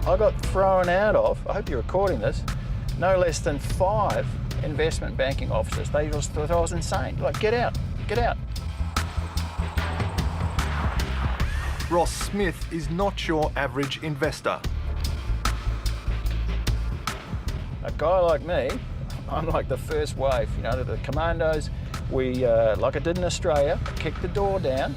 I got thrown out of, I hope you're recording this, no less than 5 investment banking offices. They just thought I was insane. Like, get out, get out. Ross Smith is not your average investor. A guy like me, I'm like the first wave, you know, the commandos. We, like I did in Australia, kicked the door down.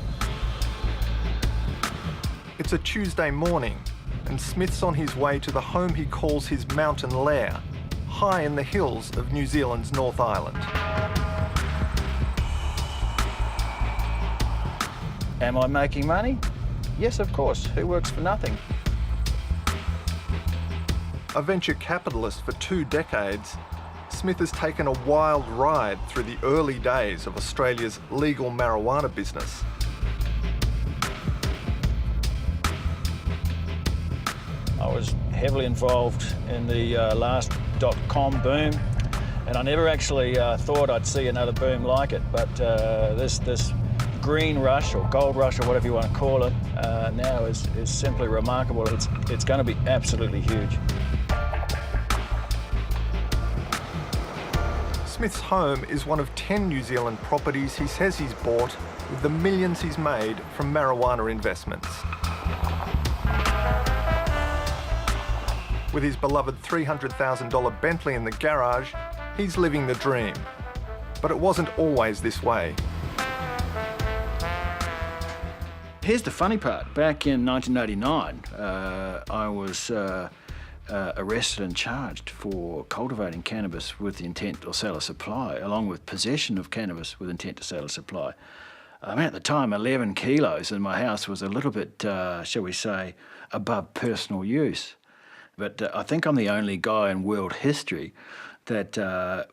It's a Tuesday morning, and Smith's on his way to the home he calls his mountain lair, high in the hills of New Zealand's North Island. Am I making money? Yes, of course. Who works for nothing? A venture capitalist for 2 decades, Smith has taken a wild ride through the early days of Australia's legal marijuana business. I was heavily involved in the last .com boom, and I never actually thought I'd see another boom like it, but this green rush, or gold rush, or whatever you want to call it, now is simply remarkable. It's going to be absolutely huge. Smith's home is one of 10 New Zealand properties he says he's bought with the millions he's made from marijuana investments. With his beloved $300,000 Bentley in the garage, he's living the dream. But it wasn't always this way. Here's the funny part. Back in 1989, I was arrested and charged for cultivating cannabis with the intent to sell or supply, along with possession of cannabis with intent to sell or supply. I mean, at the time, 11 kilos in my house was a little bit, shall we say, above personal use. But I think I'm the only guy in world history that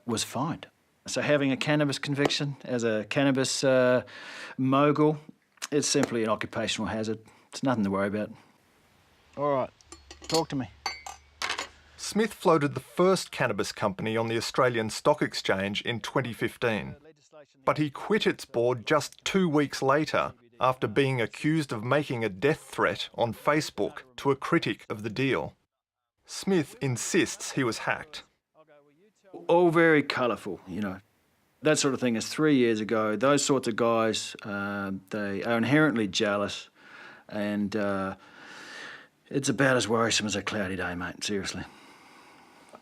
was fined. So having a cannabis conviction as a cannabis mogul, it's simply an occupational hazard. It's nothing to worry about. All right, talk to me. Smith floated the first cannabis company on the Australian Stock Exchange in 2015. But he quit its board just 2 weeks later after being accused of making a death threat on Facebook to a critic of the deal. Smith insists he was hacked. All very colourful, you know. That sort of thing is 3 years ago. Those sorts of guys, they are inherently jealous, and it's about as worrisome as a cloudy day, mate, seriously.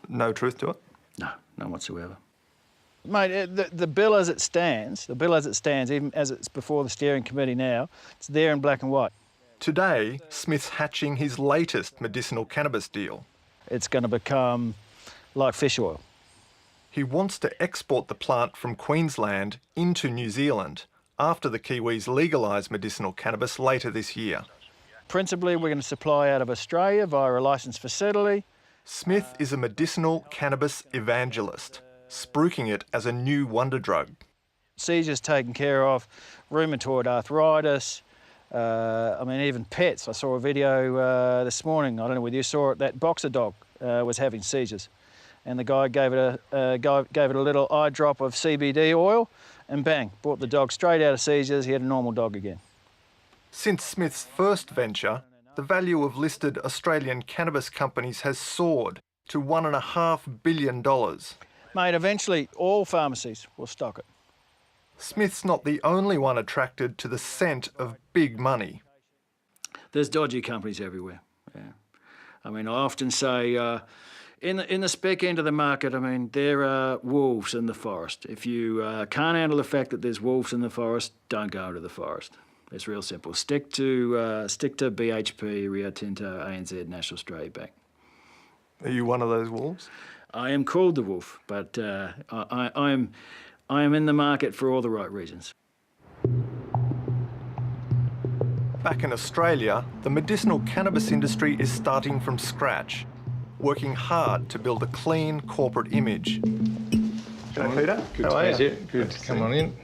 No truth to it? No, none whatsoever. Mate, the bill as it stands, even as it's before the steering committee now, it's there in black and white. Today, Smith's hatching his latest medicinal cannabis deal. It's going to become like fish oil. He wants to export the plant from Queensland into New Zealand after the Kiwis legalise medicinal cannabis later this year. Principally, we're going to supply out of Australia via a licensed facility. Smith is a medicinal cannabis evangelist, spruiking it as a new wonder drug. Seizures taken care of, rheumatoid arthritis, I mean, even pets. I saw a video this morning, I don't know whether you saw it, that boxer dog was having seizures. And the guy gave it a little eye drop of CBD oil, and bang, brought the dog straight out of seizures. He had a normal dog again. Since Smith's first venture, the value of listed Australian cannabis companies has soared to $1.5 billion. Mate, eventually all pharmacies will stock it. Smith's not the only one attracted to the scent of big money. There's dodgy companies everywhere, yeah. I mean, I often say, in the spec end of the market, I mean, there are wolves in the forest. If you can't handle the fact that there's wolves in the forest, don't go into the forest. It's real simple. Stick to BHP, Rio Tinto, ANZ, National Australia Bank. Are you one of those wolves? I am called the wolf, but I am in the market for all the right reasons. Back in Australia, the medicinal cannabis industry is starting from scratch, working hard to build a clean corporate image. G'day, Peter. Good to meet you. Good to come on in.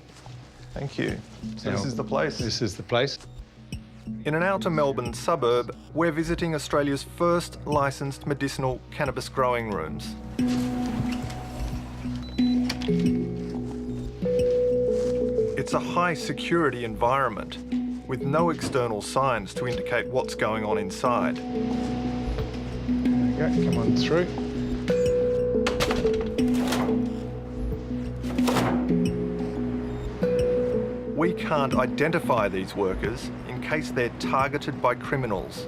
Thank you. So this is the place? This is the place. In an outer Melbourne suburb, we're visiting Australia's first licensed medicinal cannabis growing rooms. It's a high-security environment with no external signs to indicate what's going on inside. There you go, come on through. We can't identify these workers in case they're targeted by criminals.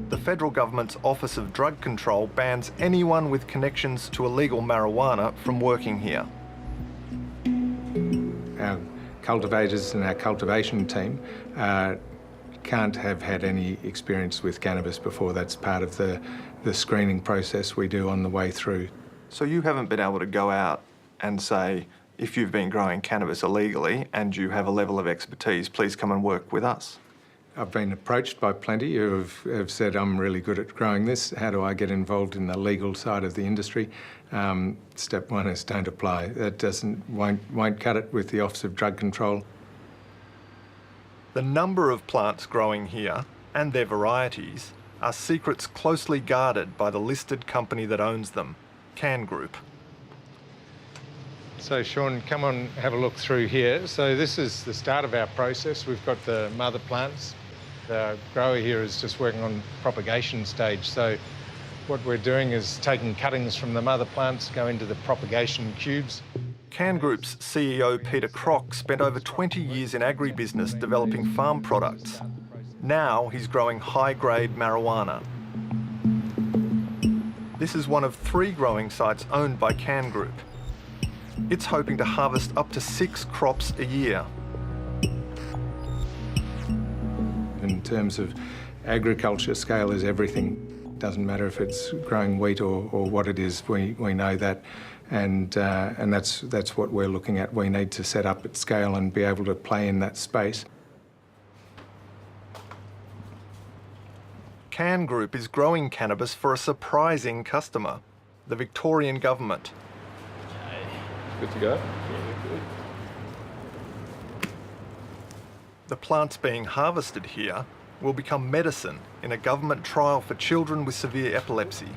The federal government's Office of Drug Control bans anyone with connections to illegal marijuana from working here. Our cultivators and our cultivation team can't have had any experience with cannabis before. That's part of the screening process we do on the way through. So you haven't been able to go out and say, if you've been growing cannabis illegally and you have a level of expertise, please come and work with us? I've been approached by plenty who have said, I'm really good at growing this. How do I get involved in the legal side of the industry? Step one is don't apply. That won't cut it with the Office of Drug Control. The number of plants growing here and their varieties are secrets closely guarded by the listed company that owns them, Can Group. So Sean, come on, have a look through here. So this is the start of our process. We've got the mother plants. The grower here is just working on propagation stage. So what we're doing is taking cuttings from the mother plants, go into the propagation cubes. Can Group's CEO Peter Crock spent over 20 years in agribusiness developing farm products. Now he's growing high-grade marijuana. This is one of 3 growing sites owned by Can Group. It's hoping to harvest up to 6 crops a year. In terms of agriculture, scale is everything. Doesn't matter if it's growing wheat or what it is, we know that. And that's what we're looking at. We need to set up at scale and be able to play in that space. Can Group is growing cannabis for a surprising customer, the Victorian government. Good to go? Yeah, good. The plants being harvested here will become medicine in a government trial for children with severe epilepsy.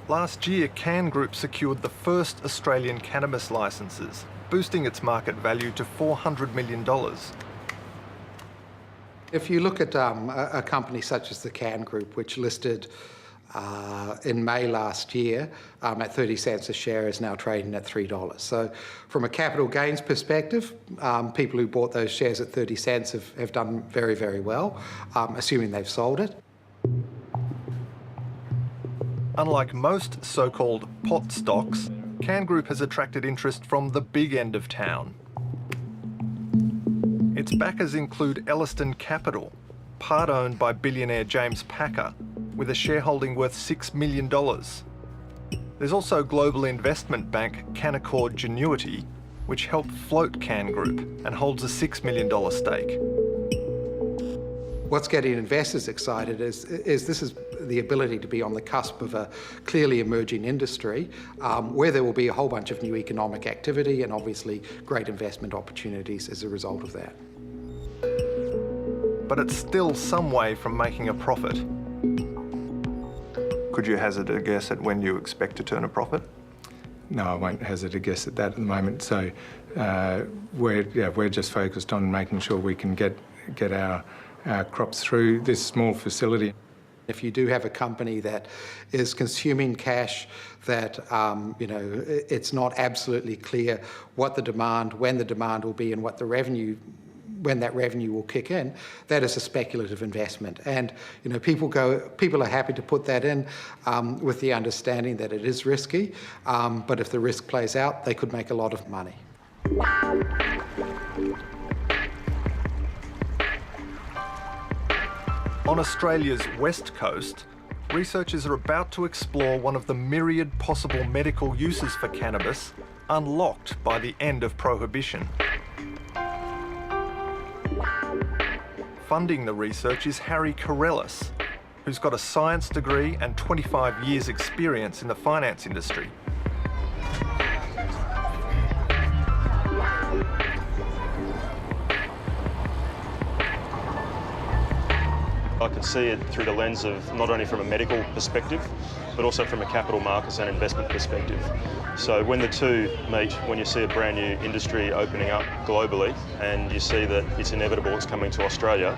Last year, Can Group secured the first Australian cannabis licences, boosting its market value to $400 million. If you look at a company such as the Can Group, which listed in May last year at 30 cents a share, is now trading at $3. So from a capital gains perspective, people who bought those shares at 30 cents have done very, very well, assuming they've sold it. Unlike most so-called pot stocks, Can Group has attracted interest from the big end of town. Its backers include Elliston Capital, part owned by billionaire James Packer, with a shareholding worth $6 million. There's also global investment bank Canaccord Genuity, which helped float Can Group and holds a $6 million stake. What's getting investors excited is this is the ability to be on the cusp of a clearly emerging industry where there will be a whole bunch of new economic activity and obviously great investment opportunities as a result of that. But it's still some way from making a profit. Could you hazard a guess at when you expect to turn a profit? No, I won't hazard a guess at that at the moment. So we're just focused on making sure we can get our crops through this small facility. If you do have a company that is consuming cash, that it's not absolutely clear what the demand, when the demand will be, and what the revenue, when that revenue will kick in, that is a speculative investment. And people are happy to put that in with the understanding that it is risky, but if the risk plays out, they could make a lot of money. On Australia's west coast, researchers are about to explore one of the myriad possible medical uses for cannabis unlocked by the end of prohibition. Funding the research is Harry Corellis, who's got a science degree and 25 years' experience in the finance industry. I can see it through the lens of not only from a medical perspective, but also from a capital markets and investment perspective. So when the two meet, when you see a brand new industry opening up globally and you see that it's inevitable it's coming to Australia,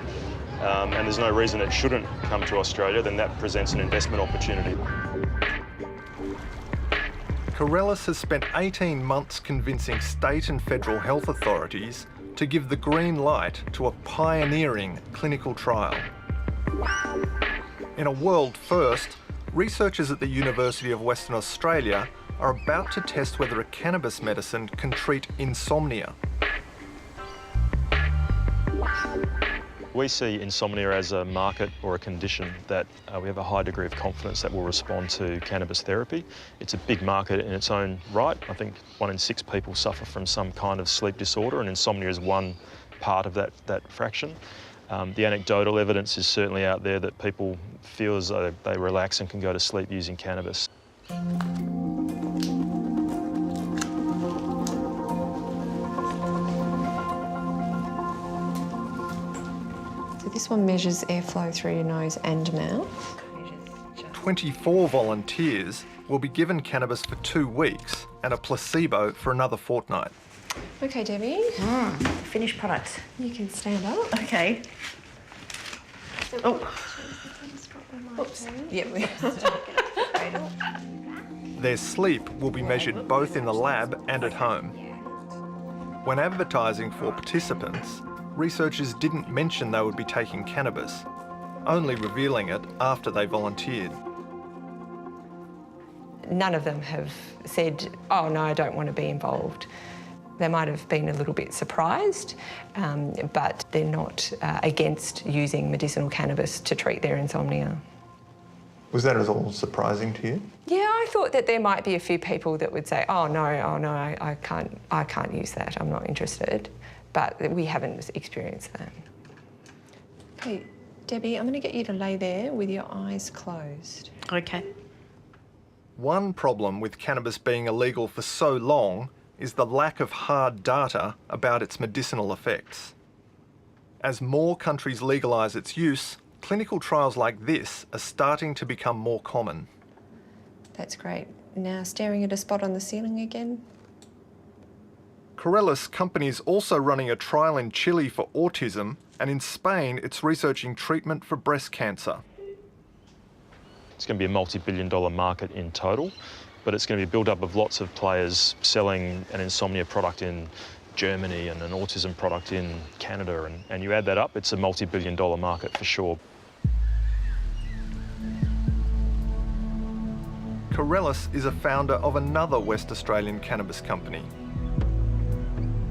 and there's no reason it shouldn't come to Australia, then that presents an investment opportunity. Corellis has spent 18 months convincing state and federal health authorities to give the green light to a pioneering clinical trial. In a world first, researchers at the University of Western Australia are about to test whether a cannabis medicine can treat insomnia. We see insomnia as a market or a condition that we have a high degree of confidence that will respond to cannabis therapy. It's a big market in its own right. I think 1 in 6 people suffer from some kind of sleep disorder, and insomnia is one part of that fraction. The anecdotal evidence is certainly out there that people feel as though they relax and can go to sleep using cannabis. This one measures airflow through your nose and mouth. 24 volunteers will be given cannabis for 2 weeks and a placebo for another fortnight. Okay, Debbie. Finished product. You can stand up. Okay. Oh. Oops. Yep. Their sleep will be measured both in the lab and at home. When advertising for participants, researchers didn't mention they would be taking cannabis, only revealing it after they volunteered. None of them have said, oh no, I don't want to be involved. They might have been a little bit surprised, but they're not against using medicinal cannabis to treat their insomnia. Was that at all surprising to you? Yeah, I thought that there might be a few people that would say, oh no, I can't use that, I'm not interested. But we haven't experienced that. Okay, Debbie, I'm going to get you to lay there with your eyes closed. Okay. One problem with cannabis being illegal for so long is the lack of hard data about its medicinal effects. As more countries legalise its use, clinical trials like this are starting to become more common. That's great. Now staring at a spot on the ceiling again. Corellis company is also running a trial in Chile for autism, and in Spain it's researching treatment for breast cancer. It's going to be a multi-billion-dollar market in total, but it's going to be built up of lots of players selling an insomnia product in Germany and an autism product in Canada, and you add that up, it's a multi-billion-dollar market for sure. Corellis is a founder of another West Australian cannabis company.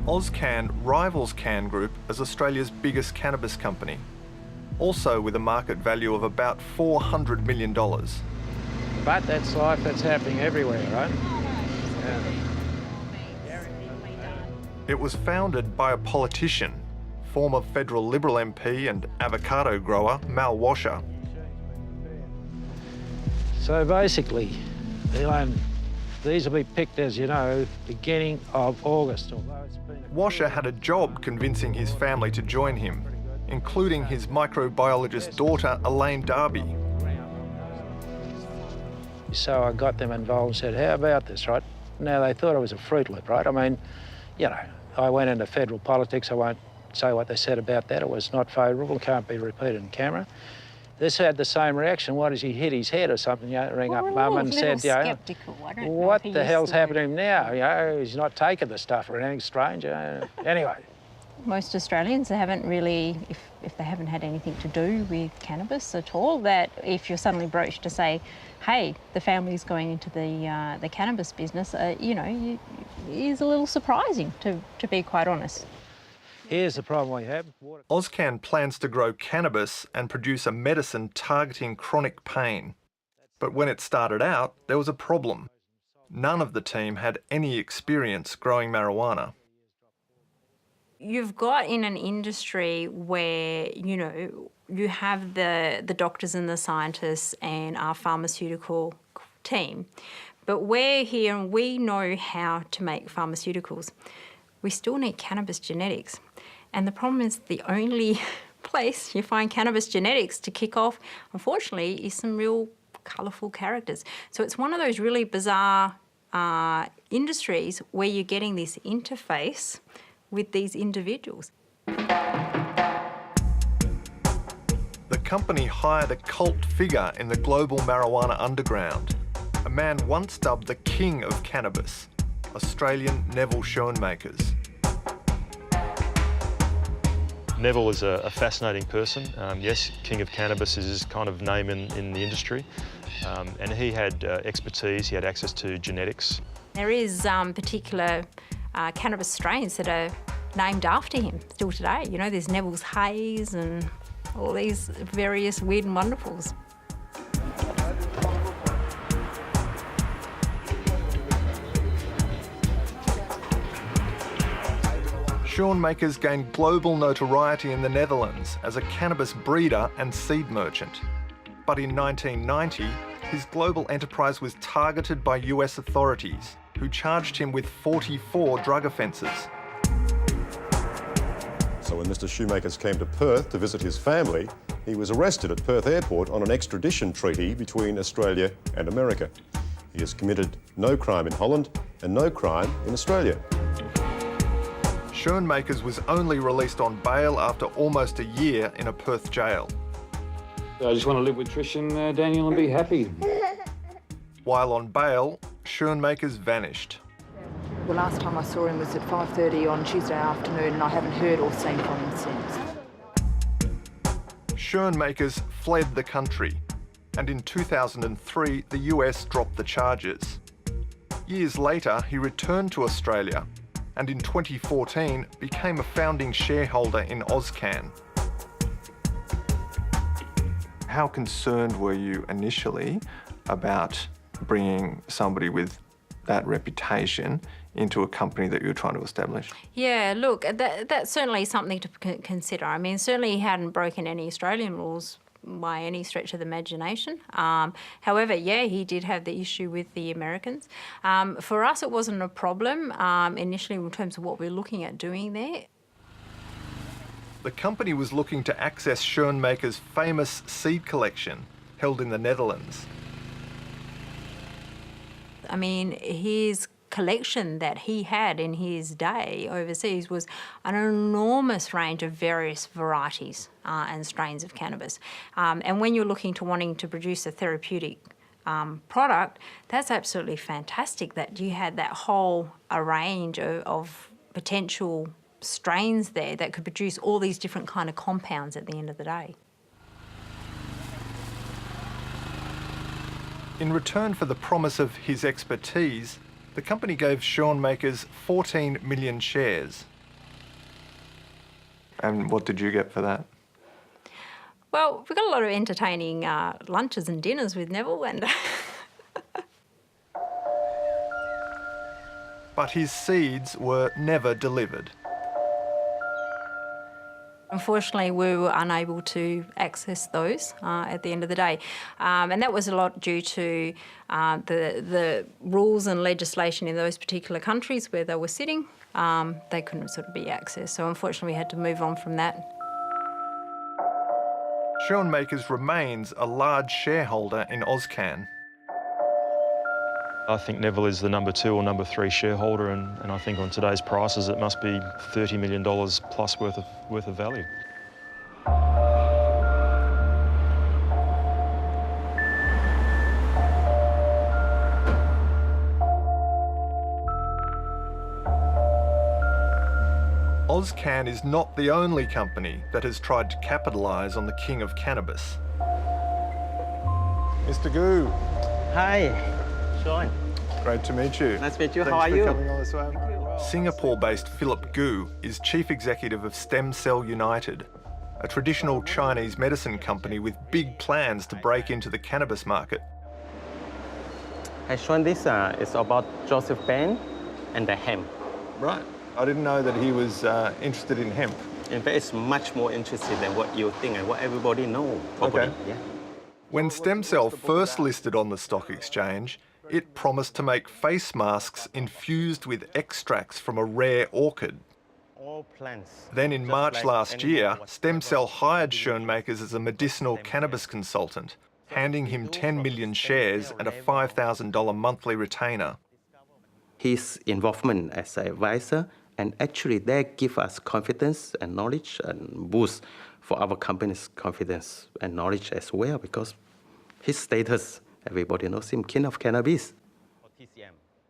Ozcan rivals Can Group as Australia's biggest cannabis company, also with a market value of about $400 million. But that's life, that's happening everywhere, right? Yeah. It was founded by a politician, former federal Liberal MP and avocado grower Mal Washer. So basically, these will be picked, as you know, beginning of August. Washer had a job convincing his family to join him, including his microbiologist daughter, Elaine Darby. So I got them involved and said, how about this, right? Now, they thought I was a fruitlet, right? I mean, you know, I went into federal politics. I won't say what they said about that. It was not favourable, can't be repeated in camera. This had the same reaction. What, has he hit his head or something? You know, ring up mum and said, you know, what the hell's happening to him now? You know, he's not taking the stuff or anything strange. Anyway. Most Australians haven't really, if they haven't had anything to do with cannabis at all, that if you're suddenly broached to say, hey, the family's going into the cannabis business, you know, is a little surprising, to be quite honest. Here's the problem we have. Ozcan plans to grow cannabis and produce a medicine targeting chronic pain. But when it started out, there was a problem. None of the team had any experience growing marijuana. You've got in an industry where, you know, you have the doctors and the scientists and our pharmaceutical team, but we're here and we know how to make pharmaceuticals. We still need cannabis genetics. And the problem is the only place you find cannabis genetics to kick off, unfortunately, is some real colourful characters. So it's one of those really bizarre industries where you're getting this interface with these individuals. company hired a cult figure in the global marijuana underground, a man once dubbed the king of cannabis, Australian Neville Schoenmakers. Neville is a fascinating person. Yes, King of Cannabis is his kind of name in the industry. And he had expertise, he had access to genetics. There is particular cannabis strains that are named after him still today. You know, there's Neville's Haze and all these various weird and wonderfuls. Schoenmakers gained global notoriety in the Netherlands as a cannabis breeder and seed merchant. But in 1990, his global enterprise was targeted by US authorities, who charged him with 44 drug offences. So when Mr. Shoemakers came to Perth to visit his family, he was arrested at Perth Airport on an extradition treaty between Australia and America. He has committed no crime in Holland and no crime in Australia. Schoenmakers was only released on bail after almost a year in a Perth jail. I just want to live with Trish and Daniel and be happy. While on bail, Schoenmakers vanished. The last time I saw him was at 5:30 on Tuesday afternoon, and I haven't heard or seen from him since. Schoenmakers fled the country, and in 2003, the US dropped the charges. Years later, he returned to Australia, and in 2014 became a founding shareholder in Ozcan. How concerned were you initially about bringing somebody with that reputation into a company that you were trying to establish? Yeah, look, that's certainly something to consider. I mean, certainly he hadn't broken any Australian rules by any stretch of the imagination. However, yeah, he did have the issue with the Americans. For us, it wasn't a problem initially in terms of what we're looking at doing there. The company was looking to access Schoenmakers' famous seed collection held in the Netherlands. I mean, his collection that he had in his day overseas was an enormous range of various varieties and strains of cannabis. And when you're looking to wanting to produce a therapeutic product, that's absolutely fantastic that you had that whole range of potential strains there that could produce all these different kind of compounds at the end of the day. In return for the promise of his expertise, the company gave Schoenmakers 14 million shares. And what did you get for that? Well, we got a lot of entertaining lunches and dinners with Neville, and But his seeds were never delivered. unfortunately we were unable to access those at the end of the day. And that was a lot due to the rules and legislation in those particular countries where they were sitting. They couldn't sort of be accessed. So unfortunately we had to move on from that. Schoenmakers remains a large shareholder in Ozcan. I think Neville is the number 2 or number 3 shareholder, and I think on today's prices it must be $30 million plus worth of value. Ozcan is not the only company that has tried to capitalise on the king of cannabis. Mr. Gu. Hi. Sean. Great to meet you. Nice to meet you. Thanks How are for you? Coming all this way. Singapore-based Philip Gu is chief executive of Stem Cell United, a traditional Chinese medicine company with big plans to break into the cannabis market. Hi, Sean. This is about Joseph Ben and the hemp. Right. I didn't know that he was interested in hemp. In fact, it's much more interested than what you think and what everybody knows. Okay. Yeah. When Stem Cell first listed on the stock exchange, it promised to make face masks infused with extracts from a rare orchid. All plants. Then in March last year, Stem Cell hired Schoenmakers as a medicinal cannabis consultant, handing him 10 million shares and a $5,000 monthly retainer. His involvement as an advisor, and actually that gives us confidence and knowledge and boost for our company's confidence and knowledge as well, because his status, everybody knows him, king of cannabis.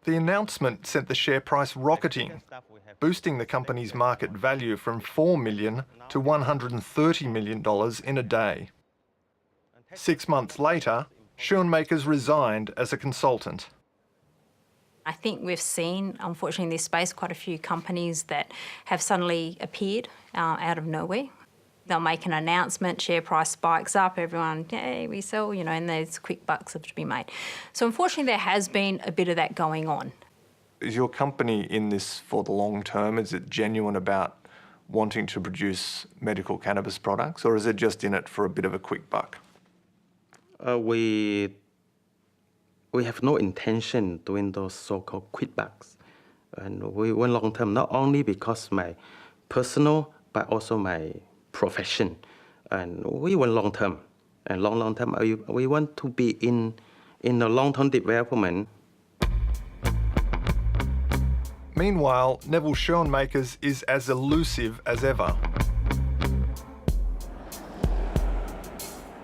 The announcement sent the share price rocketing, boosting the company's market value from $4 million to $130 million in a day. 6 months later, Schoenmakers resigned as a consultant. I think we've seen, unfortunately, in this space, quite a few companies that have suddenly appeared out of nowhere. They'll make an announcement, share price spikes up, everyone, hey, we sell, you know, and there's quick bucks to be made. So unfortunately, there has been a bit of that going on. Is your company in this for the long term? Is it genuine about wanting to produce medical cannabis products, or is it just in it for a bit of a quick buck? We have no intention doing those so-called quick bucks. And we went long term, not only because my personal, but also my profession. And we went long term. And long term, we want to be in the long-term development. Meanwhile, Neville Schoenmakers is as elusive as ever.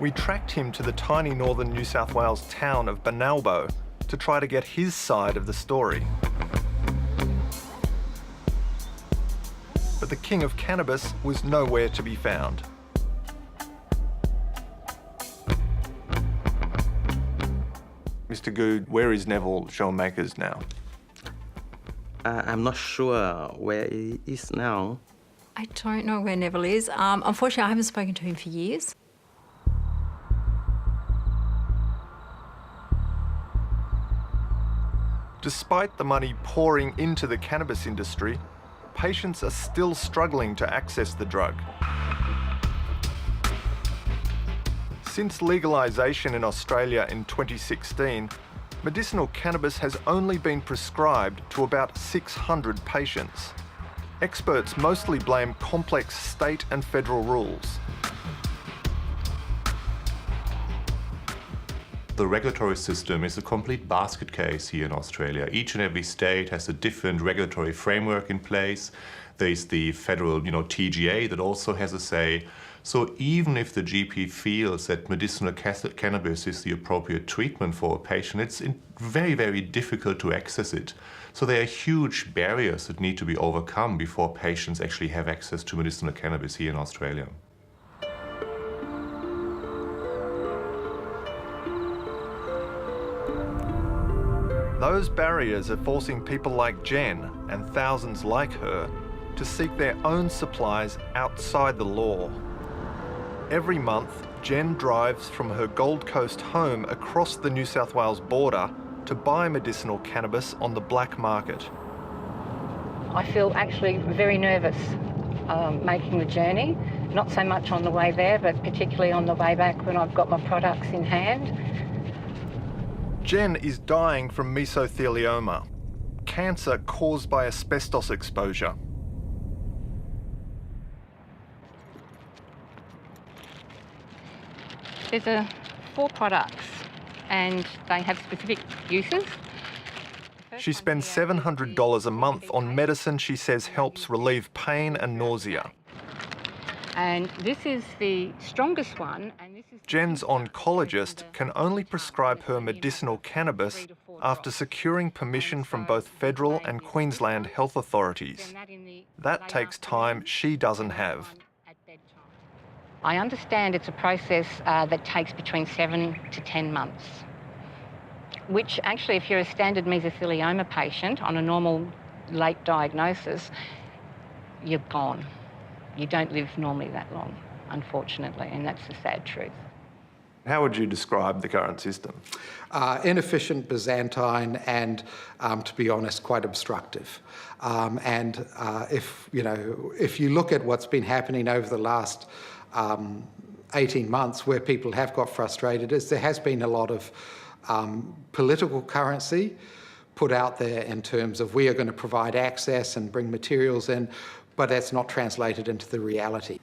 We tracked him to the tiny northern New South Wales town of Benalbo to try to get his side of the story. But the king of cannabis was nowhere to be found. Mr. Good, where is Neville Schoenmakers now? I'm not sure where he is now. I don't know where Neville is. Unfortunately, I haven't spoken to him for years. Despite the money pouring into the cannabis industry, patients are still struggling to access the drug. Since legalisation in Australia in 2016, medicinal cannabis has only been prescribed to about 600 patients. Experts mostly blame complex state and federal rules. The regulatory system is a complete basket case here in Australia. Each and every state has a different regulatory framework in place. There's the federal, TGA that also has a say. So even if the GP feels that medicinal cannabis is the appropriate treatment for a patient, it's very, very difficult to access it. So there are huge barriers that need to be overcome before patients actually have access to medicinal cannabis here in Australia. Those barriers are forcing people like Jen and thousands like her to seek their own supplies outside the law. Every month, Jen drives from her Gold Coast home across the New South Wales border to buy medicinal cannabis on the black market. I feel actually very nervous making the journey, not so much on the way there, but particularly on the way back when I've got my products in hand. Jen is dying from mesothelioma, cancer caused by asbestos exposure. There's 4 products and they have specific uses. She spends $700 a month on medicine she says helps relieve pain and nausea. And this is the strongest one. And this is Jen's oncologist can only prescribe her medicinal cannabis after securing permission from both federal and Queensland health authorities. That takes time she doesn't have. I understand it's a process that takes between 7 to 10 months, which actually, if you're a standard mesothelioma patient on a normal late diagnosis, you're gone. You don't live normally that long, unfortunately, and that's the sad truth. How would you describe the current system? Inefficient, Byzantine, and to be honest, quite obstructive. If you look at what's been happening over the last 18 months, where people have got frustrated, is there has been a lot of political currency put out there in terms of we are going to provide access and bring materials in, but that's not translated into the reality.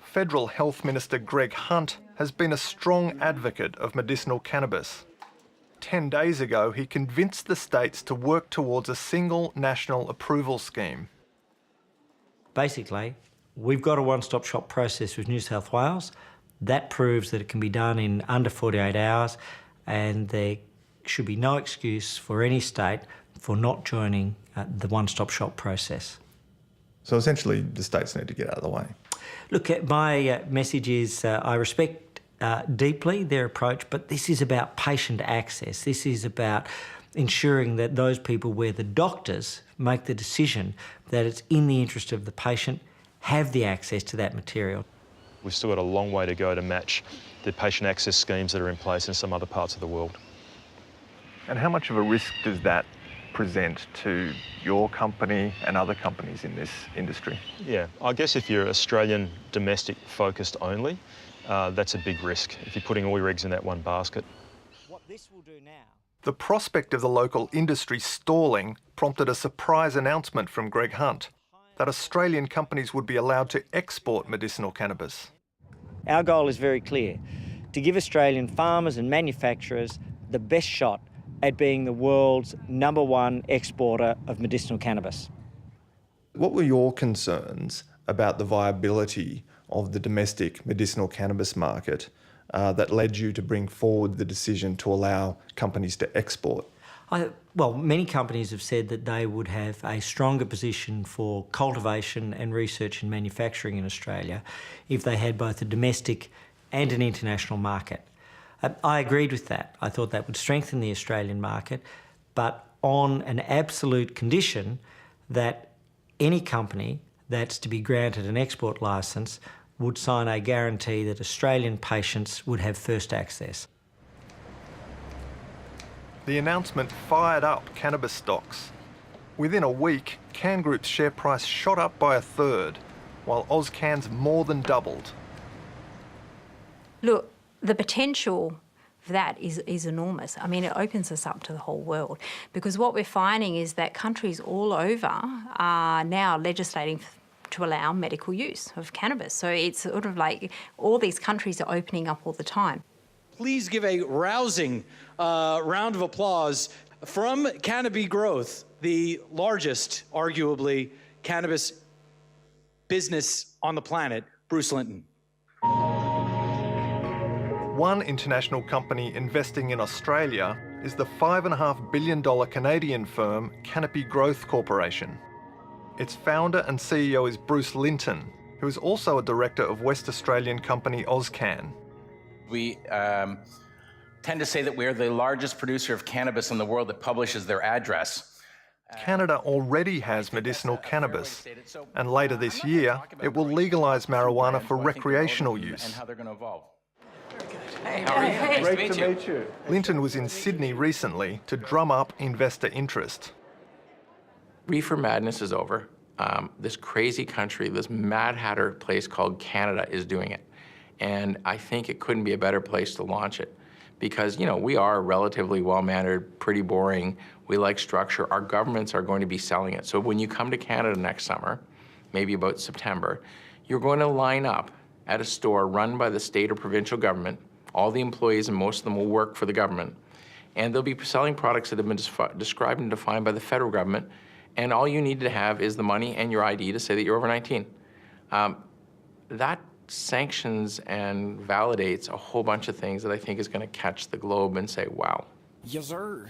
Federal Health Minister Greg Hunt has been a strong advocate of medicinal cannabis. 10 days ago, he convinced the states to work towards a single national approval scheme. Basically, We've got a one-stop shop process with New South Wales. That proves that it can be done in under 48 hours, and there should be no excuse for any state for not joining the one-stop shop process. So essentially, the states need to get out of the way. Look, my message is I respect deeply their approach, but this is about patient access. This is about ensuring that those people where the doctors make the decision that it's in the interest of the patient have the access to that material. We've still got a long way to go to match the patient access schemes that are in place in some other parts of the world. And how much of a risk does that present to your company and other companies in this industry? Yeah, I guess if you're Australian domestic focused only, that's a big risk if you're putting all your eggs in that one basket. What this will do now... The prospect of the local industry stalling prompted a surprise announcement from Greg Hunt that Australian companies would be allowed to export medicinal cannabis. Our goal is very clear: to give Australian farmers and manufacturers the best shot at being the world's #1 exporter of medicinal cannabis. What were your concerns about the viability of the domestic medicinal cannabis market that led you to bring forward the decision to allow companies to export? Well, many companies have said that they would have a stronger position for cultivation and research and manufacturing in Australia if they had both a domestic and an international market. I agreed with that. I thought that would strengthen the Australian market, but on an absolute condition that any company that's to be granted an export licence would sign a guarantee that Australian patients would have first access. The announcement fired up cannabis stocks. Within a week, Can Group's share price shot up by 1/3, while AusCan's more than doubled. Look, the potential for that is enormous. I mean, it opens us up to the whole world, because what we're finding is that countries all over are now legislating to allow medical use of cannabis. So it's sort of like all these countries are opening up all the time. Please give a rousing round of applause from Cannabis Growth, the largest, arguably, cannabis business on the planet, Bruce Linton. One international company investing in Australia is the $5.5 billion Canadian firm Cannabis Growth Corporation. Its founder and CEO is Bruce Linton, who is also a director of West Australian company AusCan. We tend to say that we're the largest producer of cannabis in the world that publishes their address. Canada already has medicinal cannabis, and later this year, it will legalise marijuana for recreational use. And how they're going to evolve. Hey, how are you? Great to meet you. Linton was in Sydney recently to drum up investor interest. Reefer madness is over. This crazy country, this Mad Hatter place called Canada is doing it. And I think it couldn't be a better place to launch it. Because, you know, we are relatively well-mannered, pretty boring, we like structure. Our governments are going to be selling it. So when you come to Canada next summer, maybe about September, you're going to line up at a store run by the state or provincial government. All the employees, and most of them will work for the government. And they'll be selling products that have been described and defined by the federal government. And all you need to have is the money and your ID to say that you're over 19. That sanctions and validates a whole bunch of things that I think is going to catch the globe and say, wow. Yes, sir.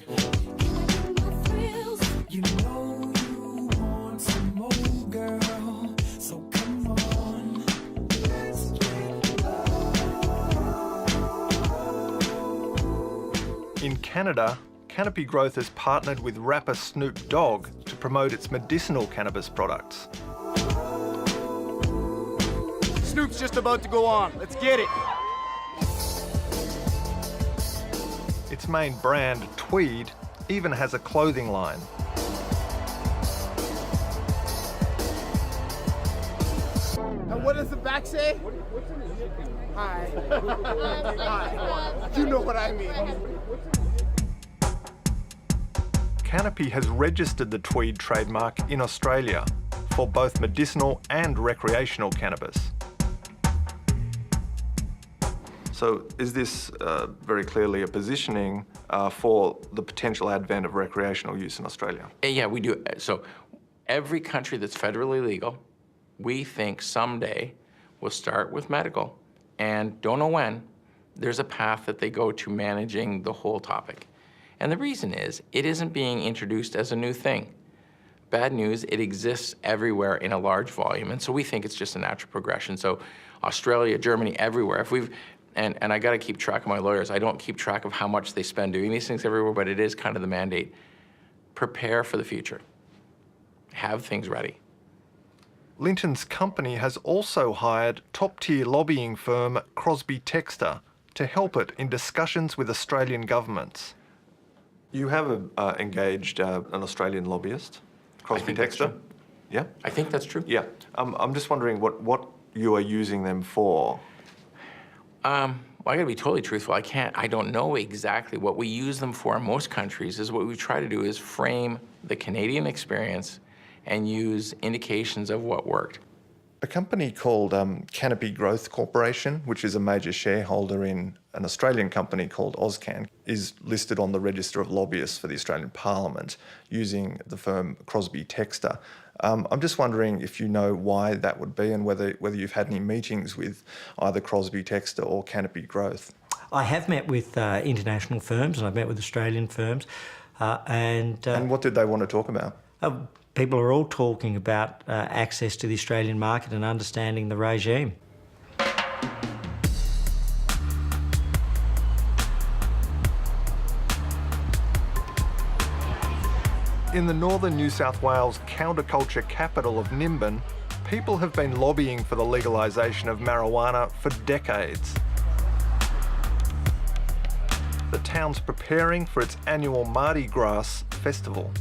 In Canada, Cannabis Growth has partnered with rapper Snoop Dogg to promote its medicinal cannabis products. Snoop's just about to go on. Let's get it. Its main brand, Tweed, even has a clothing line. And what does the back say? Hi. Hi. You know what I mean. Canopy has registered the Tweed trademark in Australia for both medicinal and recreational cannabis. So is this very clearly a positioning for the potential advent of recreational use in Australia? Yeah, we do. So every country that's federally legal We think someday we'll start with medical, and don't know when, there's a path that they go to managing the whole topic. And the reason is, it isn't being introduced as a new thing. Bad news, it exists everywhere in a large volume, and so we think it's just a natural progression. So Australia, Germany, everywhere. If we've, and I gotta keep track of my lawyers, I don't keep track of how much they spend doing these things everywhere, but it is kind of the mandate. Prepare for the future. Have things ready. Linton's company has also hired top-tier lobbying firm Crosby Textor to help it in discussions with Australian governments. You have engaged an Australian lobbyist, Crosby Textor? Yeah? I think that's true. Yeah. I'm just wondering what you are using them for. Well, I gotta be totally truthful. I don't know exactly. What we use them for in most countries is what we try to do is frame the Canadian experience and use indications of what worked. A company called Canopy Growth Corporation, which is a major shareholder in an Australian company called Auscan, is listed on the register of lobbyists for the Australian Parliament using the firm Crosby Textor. I'm just wondering if you know why that would be and whether you've had any meetings with either Crosby Textor or Canopy Growth. I have met with international firms and I've met with Australian firms. And what did they want to talk about? People are all talking about access to the Australian market and understanding the regime. In the northern New South Wales counterculture capital of Nimbin, people have been lobbying for the legalisation of marijuana for decades. The town's preparing for its annual Mardi Gras festival.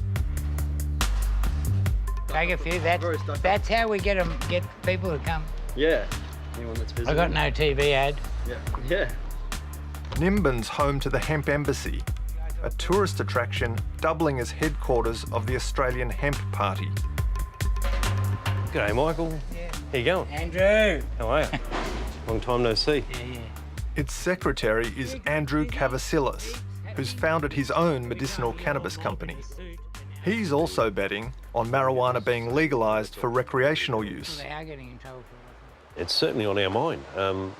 Take a few. That's how we get people to come. Yeah. Anyone that's visiting. I got no TV ad. Yeah. Nimbin's home to the Hemp Embassy, a tourist attraction doubling as headquarters of the Australian Hemp Party. G'day, Michael. Yeah. How you going? Andrew. How are you? Long time no see. Yeah. Its secretary is Andrew Cavasilis, who's founded his own medicinal cannabis company. He's also betting on marijuana being legalised for recreational use. They are getting in trouble for it. It's certainly on our mind.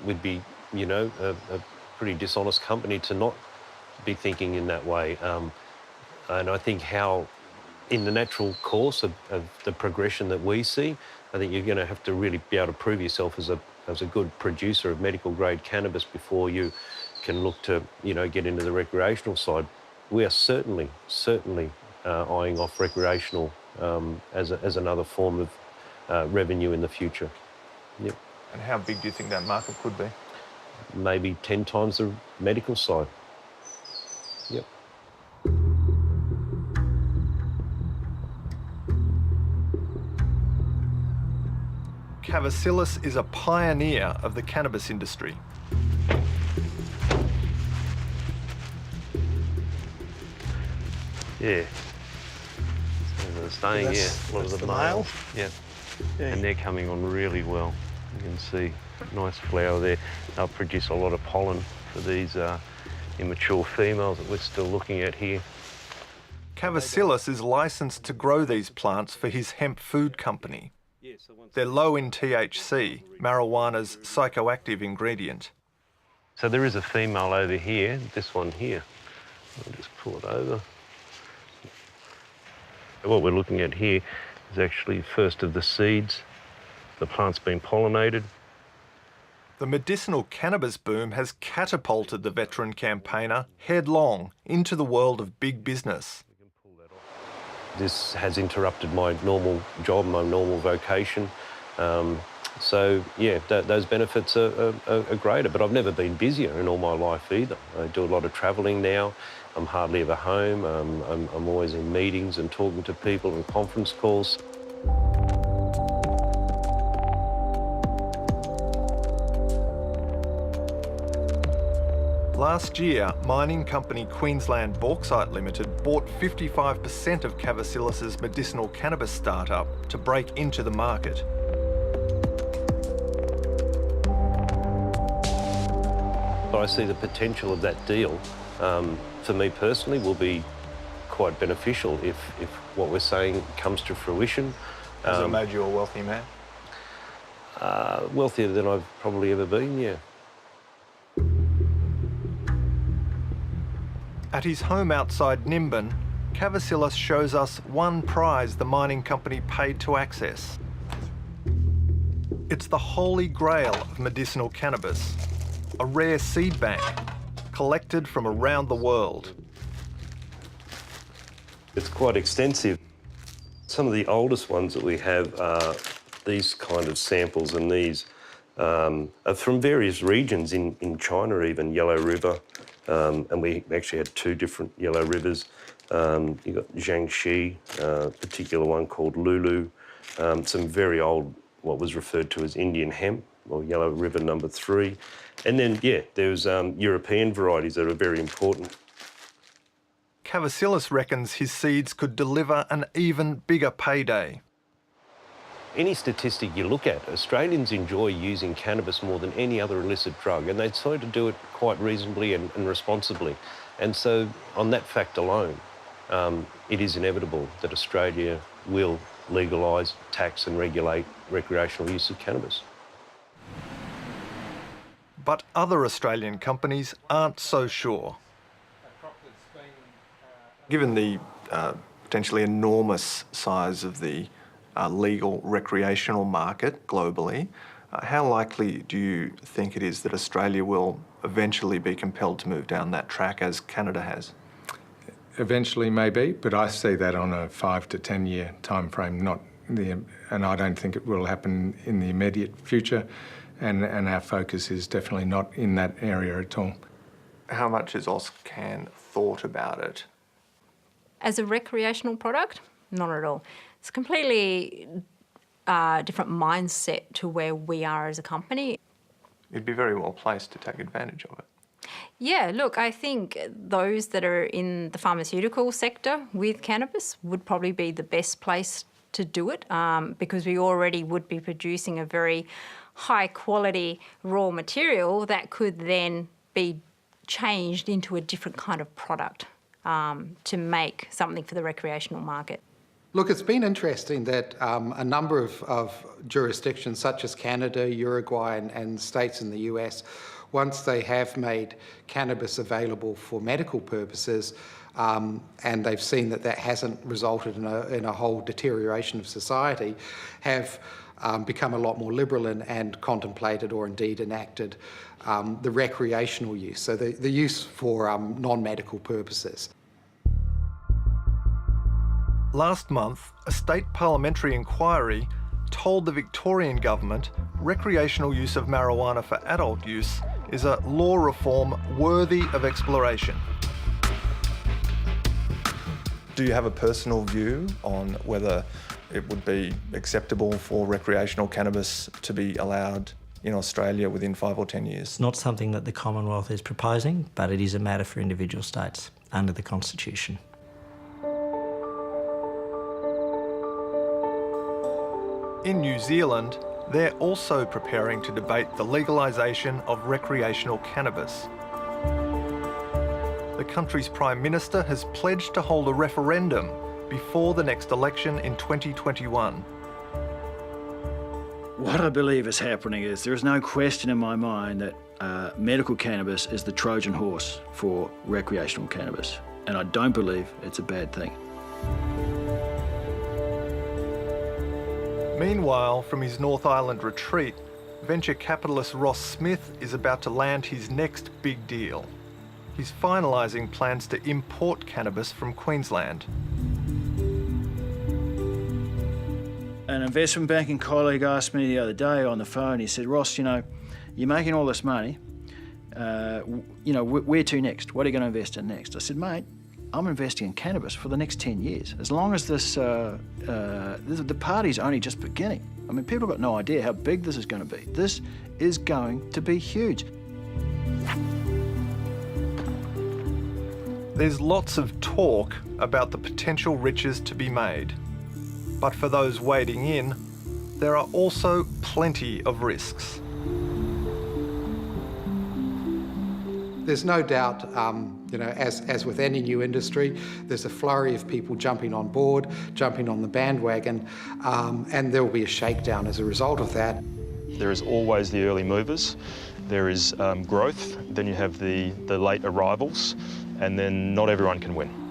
We'd be, a pretty dishonest company to not be thinking in that way. And I think how, in the natural course of the progression that we see, I think you're going to have to really be able to prove yourself as a good producer of medical grade cannabis before you can look to, get into the recreational side. We are certainly eyeing off recreational as another form of revenue in the future. Yep. And how big do you think that market could be? Maybe 10 times the medical side. Yep. Cavasilis is a pioneer of the cannabis industry. Yeah. So they're staying here. One of the males. Yeah. And they're coming on really well. You can see nice flower there. They'll produce a lot of pollen for these immature females that we're still looking at here. Cavasilis is licensed to grow these plants for his hemp food company. They're low in THC, marijuana's psychoactive ingredient. So there is a female over here, this one here. I'll just pull it over. What we're looking at here is actually first of the seeds. The plant's been pollinated. The medicinal cannabis boom has catapulted the veteran campaigner headlong into the world of big business. This has interrupted my normal job, my normal vocation. So, yeah, those benefits are greater, but I've never been busier in all my life either. I do a lot of travelling now. I'm hardly ever home. I'm always in meetings and talking to people and conference calls. Last year, mining company Queensland Bauxite Limited bought 55% of Cavasilis' medicinal cannabis startup to break into the market. I see the potential of that deal, for me personally, will be quite beneficial if what we're saying comes to fruition. Has it made you a wealthy man? wealthier than I've probably ever been, yeah. At his home outside Nimbin, Cavasilis shows us one prize the mining company paid to access. It's the holy grail of medicinal cannabis, a rare seed bank collected from around the world. It's quite extensive. Some of the oldest ones that we have are these kind of samples, and these are from various regions in China, even Yellow River, and we actually had 2 different Yellow Rivers. You've got Jiangxi, a particular one called Lulu, some very old, what was referred to as Indian hemp, or Yellow River number 3. And then, yeah, there's European varieties that are very important. Cavasilis reckons his seeds could deliver an even bigger payday. Any statistic you look at, Australians enjoy using cannabis more than any other illicit drug, and they try to do it quite reasonably and responsibly. And so, on that fact alone, it is inevitable that Australia will legalise, tax and regulate recreational use of cannabis. But other Australian companies aren't so sure. Given the potentially enormous size of the legal recreational market globally, how likely do you think it is that Australia will eventually be compelled to move down that track as Canada has? Eventually, maybe, but I see that on a 5 to 10 year time frame, and I don't think it will happen in the immediate future, and our focus is definitely not in that area at all. How much has AusCan thought about it? As a recreational product, not at all. It's a completely different mindset to where we are as a company. You'd be very well placed to take advantage of it. Yeah, look, I think those that are in the pharmaceutical sector with cannabis would probably be the best place to do it, because we already would be producing a very high quality raw material that could then be changed into a different kind of product to make something for the recreational market. Look, it's been interesting that a number of jurisdictions such as Canada, Uruguay and states in the US, once they have made cannabis available for medical purposes, and they've seen that that hasn't resulted in a whole deterioration of society, have become a lot more liberal and contemplated or indeed enacted the recreational use, so the use for non-medical purposes. Last month, a state parliamentary inquiry told the Victorian government recreational use of marijuana for adult use is a law reform worthy of exploration. Do you have a personal view on whether it would be acceptable for recreational cannabis to be allowed in Australia within 5 or 10 years? It's not something that the Commonwealth is proposing, but it is a matter for individual states under the Constitution. In New Zealand, they're also preparing to debate the legalisation of recreational cannabis. The country's Prime Minister has pledged to hold a referendum before the next election in 2021. What I believe is happening is there is no question in my mind that medical cannabis is the Trojan horse for recreational cannabis, and I don't believe it's a bad thing. Meanwhile, from his North Island retreat, venture capitalist Ross Smith is about to land his next big deal. He's finalising plans to import cannabis from Queensland. An investment banking colleague asked me the other day on the phone, he said, Ross, you're making all this money, where to next? What are you going to invest in next? I said, mate, I'm investing in cannabis for the next 10 years. As long as the party's only just beginning. I mean, people have got no idea how big this is going to be. This is going to be huge. There's lots of talk about the potential riches to be made. But for those wading in, there are also plenty of risks. There's no doubt, as with any new industry, there's a flurry of people jumping on board, jumping on the bandwagon, and there will be a shakedown as a result of that. There is always the early movers, there is growth, then you have the late arrivals, and then not everyone can win.